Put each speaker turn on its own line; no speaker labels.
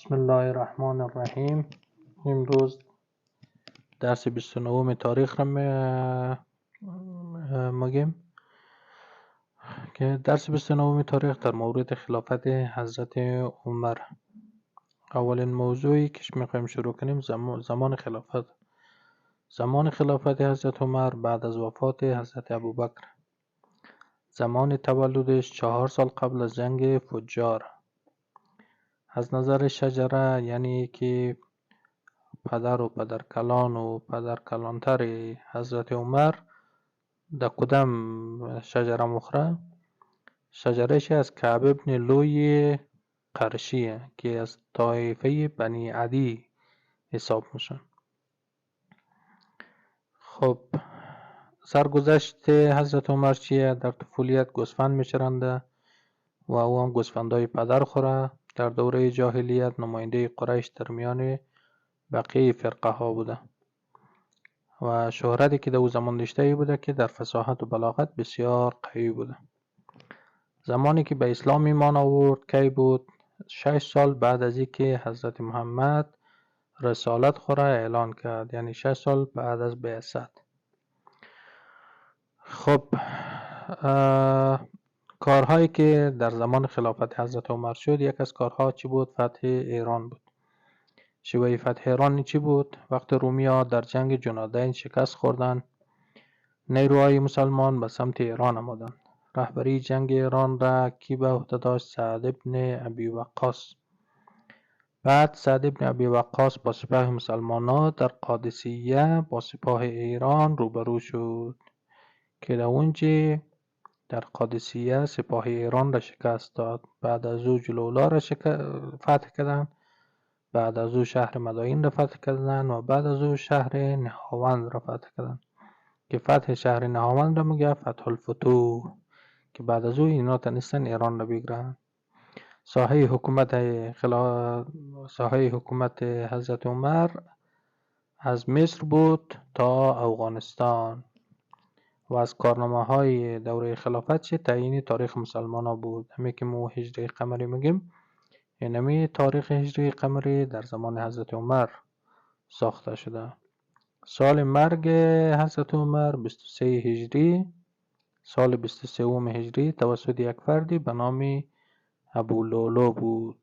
بسم الله الرحمن الرحیم. امروز درس 29 تاریخ را میگیم که درس 29 تاریخ در مورد خلافت حضرت عمر. اولین موضوعی که میخوایم شروع کنیم زمان خلافت حضرت عمر بعد از وفات حضرت ابوبکر. زمان تولدش 4 سال قبل از جنگ فجار. از نظر شجره، یعنی که پدر و پدرکلان و پدرکلانتر حضرت عمر در کدام شجره مخره؟ شجرهش از کعب ابن لوی قرشیه که از طایفه بنی عدی حساب میشن. خب سرگذشت حضرت عمر چیه؟ در طفولیت گوسفند میچرنده و او هم گوسفندای پدر خوره. در دوره جاهلیت نماینده قریش در میان بقیه فرقه ها بوده و شهرتی که در او زمان داشته بوده که در فصاحت و بلاغت بسیار قوی بوده. زمانی که به اسلام ایمان آورد کی بود؟ 6 سال بعد از اینکه حضرت محمد رسالت خوره اعلان کرد، یعنی 6 سال بعد از بعثت. خب کارهایی که در زمان خلافت حضرت عمر شد، یک از کارها چی بود؟ فتح ایران بود. شیوه فتح ایران چی بود؟ وقت رومیا در جنگ جنادین شکست خوردن، نیروهای مسلمان به سمت ایران آمدند. رهبری جنگ ایران را کی به عهده داشت؟ سعد ابن ابی وقاص. بعد سعد ابن ابی وقاص با سپاه مسلمانان در قادسیه با سپاه ایران روبرو شد که در اونجا در قادسیه سپاه ایران را شکست داد. بعد از او جلولا را فتح کردند، بعد از او شهر مدائن را فتح کردند و بعد از او شهر نهاوند را فتح کردند که فتح شهر نهاوند را میگه فتح الفتوح، که بعد از او اینا تونستن ایران را بگیرن. ساحه حکومت حضرت عمر از مصر بود تا افغانستان و از کارنامه های دوره خلافت چه تعیین تاریخ مسلمان ها بود. همه که ما هجری قمری میگیم، اینمی تاریخ هجری قمری در زمان حضرت عمر ساخته شده. سال مرگ حضرت عمر 23 هجری، سال 23 هجری توسط یک فردی به نام ابو لولو بود.